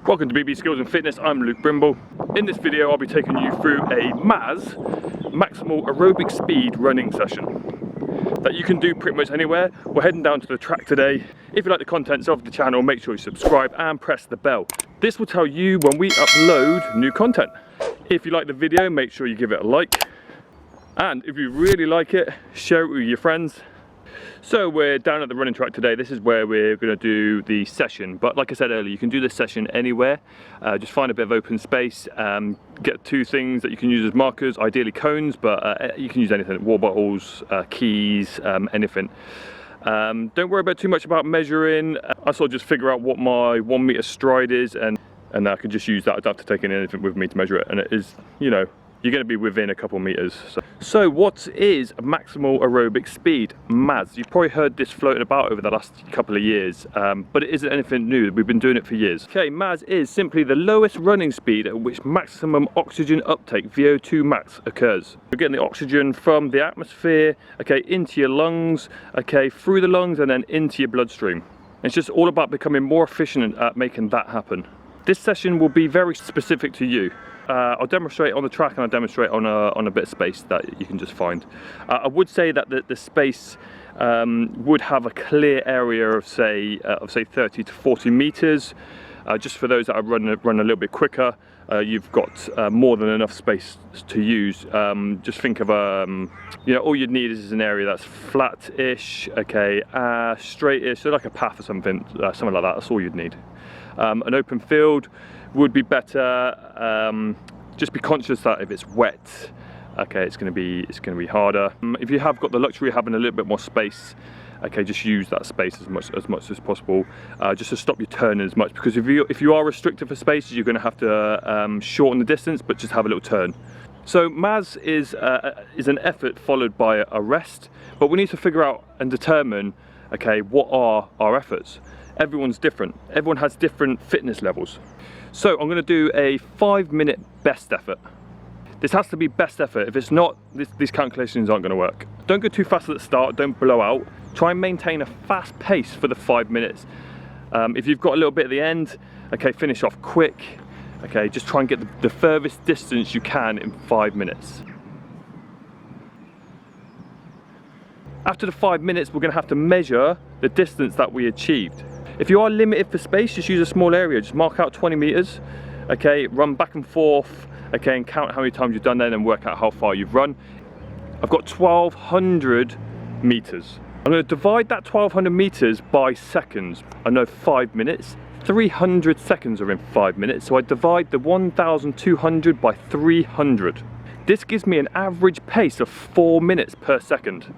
Welcome to BB Skills and Fitness. I'm Luke Brimble. In this video I'll be taking you through a Maximal Aerobic Speed running session that you can do pretty much anywhere. We're heading down to the track today. If you like the contents of the channel, make sure you subscribe and press the bell. This will tell you when we upload new content. If you like the video, make sure you give it a like, and if you really like it, share it with your friends. So we're down at the running track today. This is where we're going to do the session, but like I said earlier, you can do this session anywhere. Just find a bit of open space, get two things that you can use as markers, ideally cones, but you can use anything, water bottles, keys, anything. Don't worry about too much about measuring. I sort of just figure out what my 1 meter stride is, and I can just use that. I don't have to take anything with me to measure it, and it is, you know, you're going to be within a couple meters. So what is Maximal Aerobic Speed, MAS? You've probably heard this floating about over the last couple of years, but it isn't anything new. We've been doing it for years. Okay, MAS is simply the lowest running speed at which maximum oxygen uptake, VO2 max, occurs. You're getting the oxygen from the atmosphere, okay, into your lungs, okay, through the lungs and then into your bloodstream. It's just all about becoming more efficient at making that happen. This session will be very specific to you. I'll demonstrate on the track, and I'll demonstrate on a bit of space that you can just find. I would say that the space would have a clear area of say 30 to 40 meters. Just for those that are run a little bit quicker, you've got more than enough space to use. Just think of you know, all you'd need is an area that's flat-ish, okay, straight-ish, so like a path or something like that. That's all you'd need. An open field would be better. Just be conscious that if it's wet, okay, it's going to be harder. If you have got the luxury of having a little bit more space, okay, just use that space as much as possible, just to stop you turning as much, because if you are restricted for space, you're going to have to shorten the distance, but just have a little turn. So MAS is an effort followed by a rest, but we need to figure out and determine, okay, what are our efforts. Everyone's different. Everyone has different fitness levels. So I'm going to do a 5-minute best effort. This has to be best effort. If it's not, these calculations aren't going to work. Don't go too fast at the start. Don't blow out. Try and maintain a fast pace for the 5 minutes. If you've got a little bit at the end, okay, finish off quick. Okay, just try and get the furthest distance you can in 5 minutes. After the 5 minutes, we're going to have to measure the distance that we achieved. If you are limited for space, just use a small area. Just mark out 20 meters, okay, run back and forth, okay, and count how many times you've done that and work out how far you've run. I've got 1,200 meters. I'm going to divide that 1,200 meters by seconds. I know 5 minutes, 300 seconds are in 5 minutes, so I divide the 1,200 by 300. This gives me an average pace of 4 minutes per second.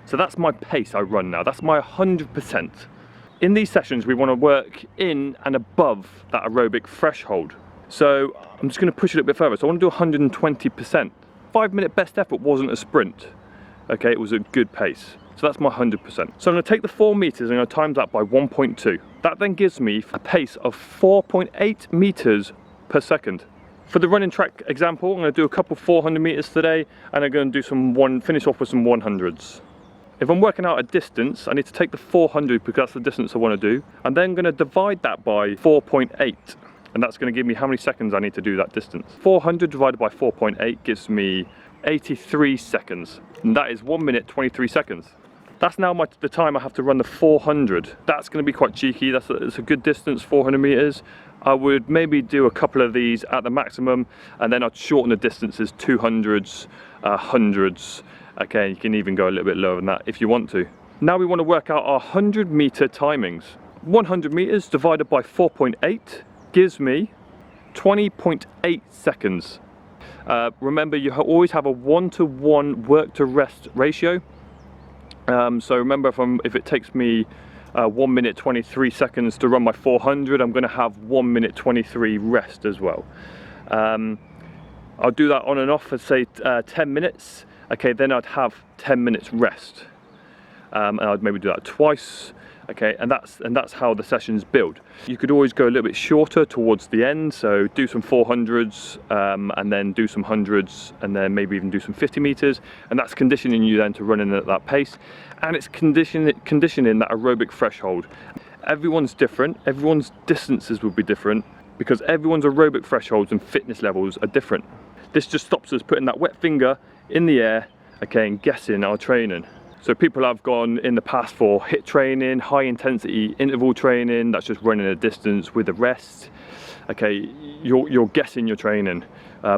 So that's my pace I run now. That's my 100%. In these sessions, we want to work in and above that aerobic threshold. So I'm just going to push it a bit further. So I want to do 120%. 5-minute best effort wasn't a sprint. Okay, it was a good pace. So that's my 100%. So I'm going to take the 4 meters and I'm going to times that by 1.2. That then gives me a pace of 4.8 meters per second. For the running track example, I'm going to do a couple 400 meters today, and I'm going to do finish off with some 100s. If I'm working out a distance, I need to take the 400 because that's the distance I want to do. I'm then going to divide that by 4.8, and that's going to give me how many seconds I need to do that distance. 400 divided by 4.8 gives me 83 seconds, and that is 1 minute 23 seconds. That's now the time I have to run the 400. That's going to be quite cheeky. It's a good distance, 400 meters. I would maybe do a couple of these at the maximum, and then I'd shorten the distances, 200s, 100s. Okay, you can even go a little bit lower than that if you want to. Now we want to work out our 100 meter timings. 100 meters divided by 4.8 gives me 20.8 seconds. Remember, you always have a 1-to-1 work to rest ratio. So remember, if it takes me 1 minute 23 seconds to run my 400, I'm going to have 1 minute 23 rest as well. I'll do that on and off for say 10 minutes. Okay, then I'd have 10 minutes rest, and I'd maybe do that twice. Okay, and that's how the sessions build. You could always go a little bit shorter towards the end, so do some 400s, and then do some 100s, and then maybe even do some 50 meters, and that's conditioning you then to run in at that pace, and it's conditioning that aerobic threshold. Everyone's different, everyone's distances will be different. because everyone's aerobic thresholds and fitness levels are different. This just stops us putting that wet finger in the air, okay, and guessing our training. So people have gone in the past for HIIT training, high intensity interval training, that's just running a distance with a rest. Okay, you're guessing your training.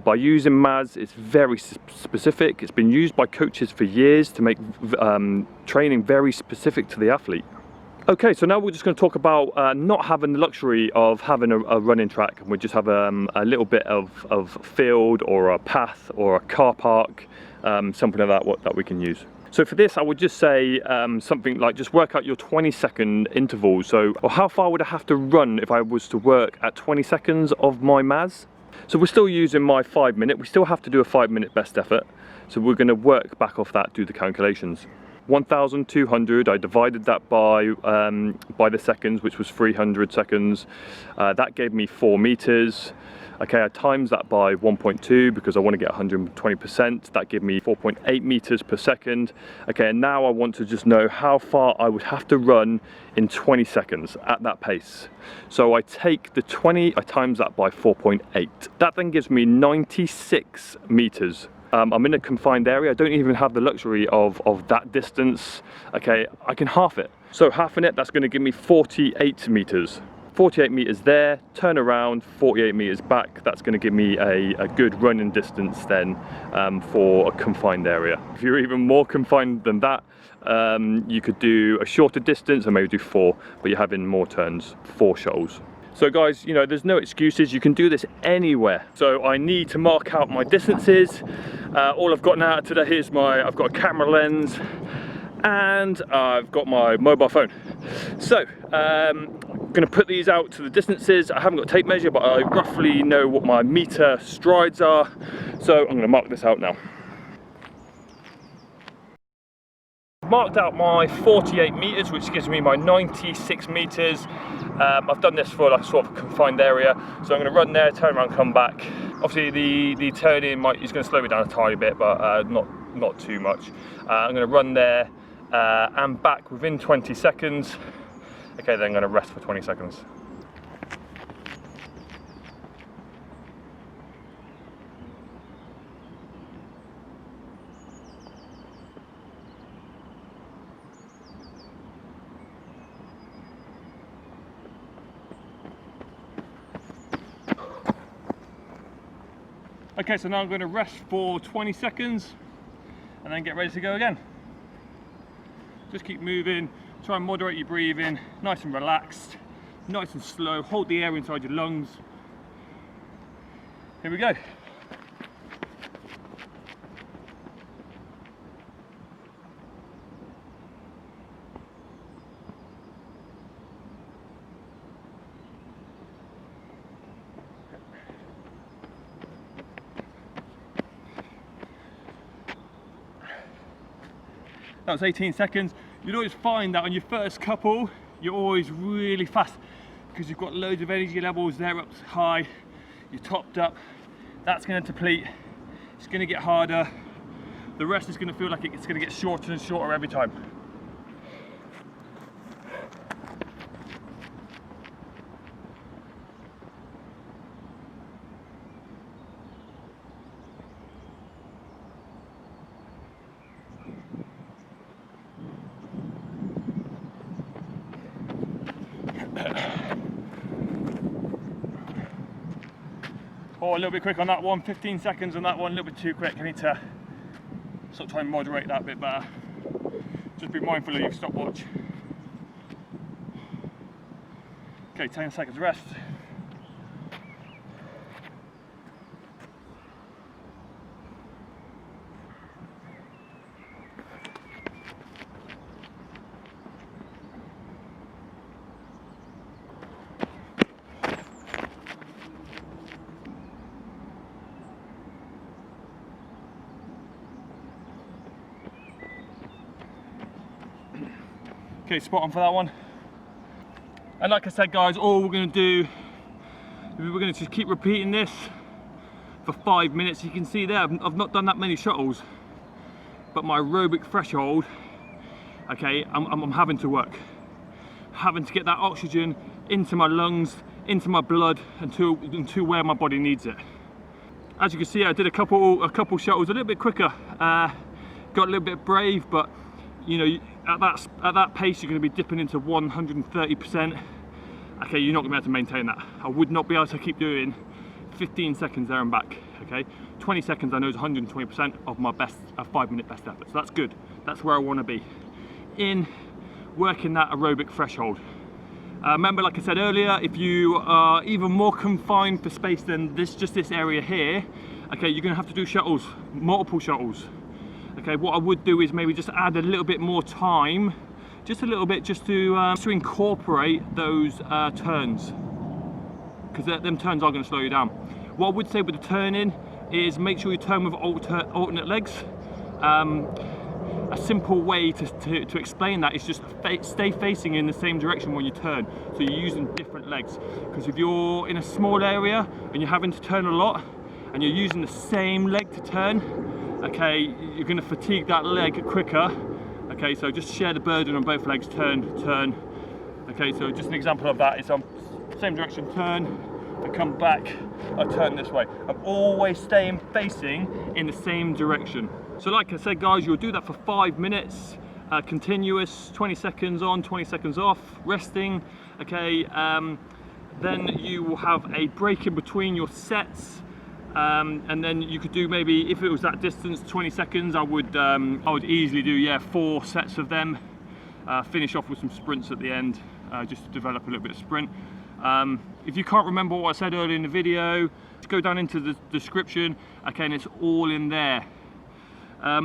By using MAS, it's very specific. It's been used by coaches for years to make training very specific to the athlete. Okay, so now we're just going to talk about not having the luxury of having a running track, and we just have a little bit of field or a path or a car park, something like that that we can use. So for this, I would just say something like just work out your 20-second intervals. So, or how far would I have to run if I was to work at 20 seconds of my MAS? So we're still using my 5 minute. We still have to do a 5 minute best effort. So we're going to work back off that, do the calculations. 1,200, I divided that by the seconds, which was 300 seconds. That gave me 4 meters. Okay, I times that by 1.2 because I want to get 120%. That gave me 4.8 meters per second. Okay, and now I want to just know how far I would have to run in 20 seconds at that pace. So I take the 20, I times that by 4.8. That then gives me 96 meters. I'm in a confined area. I don't even have the luxury of that distance. Okay, I can half it. So halving it, that's going to give me 48 meters. 48 meters there, turn around, 48 meters back. That's going to give me a good running distance then for a confined area. If you're even more confined than that, you could do a shorter distance and maybe do 4, but you're having more turns, 4 shuttles. So guys, you know, there's no excuses. You can do this anywhere. So I need to mark out my distances. All I've got now today is I've got a camera lens and I've got my mobile phone. So I'm gonna put these out to the distances. I haven't got a tape measure, but I roughly know what my meter strides are. So I'm gonna mark this out now. Marked out my 48 meters, which gives me my 96 meters. I've done this for like sort of a confined area, so I'm going to run there, turn around, come back. Obviously the turning is going to slow me down a tiny bit, but not too much. I'm going to run there and back within 20 seconds. Okay, then I'm going to rest for 20 seconds. Okay, so now I'm going to rest for 20 seconds and then get ready to go again. Just keep moving, try and moderate your breathing, nice and relaxed, nice and slow, hold the air inside your lungs. Here we go. That was 18 seconds. You'd always find that on your first couple, you're always really fast because you've got loads of energy levels there up high, you're topped up. That's going to deplete, it's going to get harder. The rest is going to feel like it's going to get shorter and shorter every time. Oh, a little bit quick on that one, 15 seconds on that one, a little bit too quick. I need to sort of try and moderate that a bit better. Just be mindful of your stopwatch. Okay, 10 seconds rest. Okay, spot on for that one. And like I said guys, all we're going to do is we're going to just keep repeating this for 5 minutes. You can see there, I've not done that many shuttles, but my aerobic threshold, okay, I'm having to work. Having to get that oxygen into my lungs, into my blood and to where my body needs it. As you can see, I did a couple shuttles a little bit quicker. Got a little bit brave, but you know, at that pace you're going to be dipping into 130%. Okay, you're not going to be able to maintain that. I would not be able to keep doing 15 seconds there and back. Okay, 20 seconds I know is 120% of my best 5-minute best effort. So that's good. That's where I want to be in working that aerobic threshold. Remember, like I said earlier, if you are even more confined for space than just this area here, okay, you're going to have to do shuttles, multiple shuttles. Okay, what I would do is maybe just add a little bit more time, just a little bit, just to incorporate those turns, because them turns are going to slow you down. What I would say with the turning is make sure you turn with alternate legs. A simple way to explain that is just stay facing in the same direction when you turn, so you're using different legs. Because if you're in a small area and you're having to turn a lot and you're using the same leg to turn, okay, you're going to fatigue that leg quicker. Okay, so just share the burden on both legs, turn. Okay, so just an example of that is same direction, turn, I come back, I turn this way. I'm always staying facing in the same direction. So like I said, guys, you'll do that for 5 minutes, continuous, 20 seconds on, 20 seconds off, resting. Okay, then you will have a break in between your sets, and then you could do, maybe if it was that distance, 20 seconds, I would easily do 4 sets of them. Finish off with some sprints at the end, just to develop a little bit of sprint. If you can't remember what I said earlier in the video, just go down into the description, okay, and it's all in there.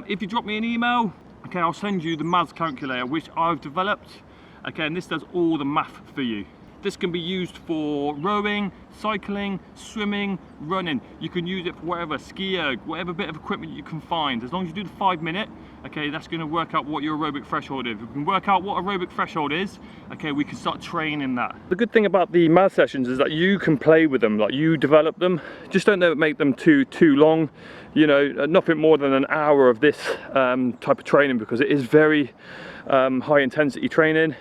If you drop me an email, okay, I'll send you the maths calculator which I've developed. Okay, and this does all the math for you. This can be used for rowing, cycling, swimming, running. You can use it for whatever, ski erg, whatever bit of equipment you can find. As long as you do the 5 minute, okay, that's going to work out what your aerobic threshold is. If we can work out what aerobic threshold is, okay, we can start training that. The good thing about the maths sessions is that you can play with them, like you develop them. Just don't make them too long. You know, nothing more than an hour of this type of training, because it is very high intensity training.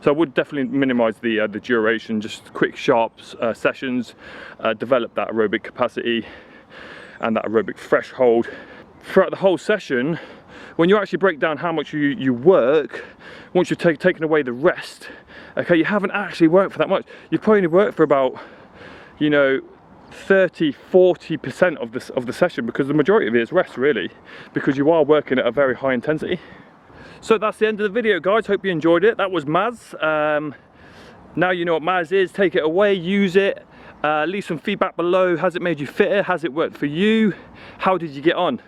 So I would definitely minimize the duration, just quick, sharp sessions, develop that aerobic capacity and that aerobic threshold. Throughout the whole session, when you actually break down how much you work, once you've taken away the rest, okay, you haven't actually worked for that much. You've probably worked for about, you know, 30–40% of the session, because the majority of it is rest, really, because you are working at a very high intensity. So that's the end of the video, guys. Hope you enjoyed it. That was Maz. Now you know what Maz is. Take it away, use it, leave some feedback below. Has it made you fitter? Has it worked for you? How did you get on?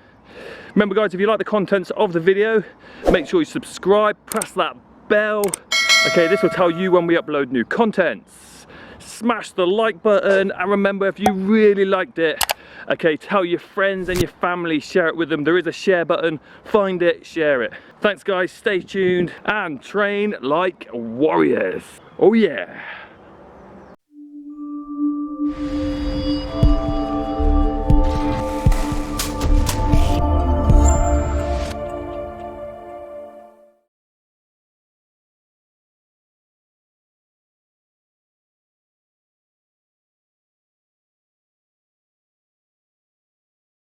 Remember, guys, if you like the contents of the video, make sure you subscribe, press that bell. Okay, this will tell you when we upload new contents. Smash the like button, and remember, if you really liked it, okay, tell your friends and your family, share it with them. There is a share button, find it, share it. Thanks, guys, stay tuned and train like warriors. Oh yeah.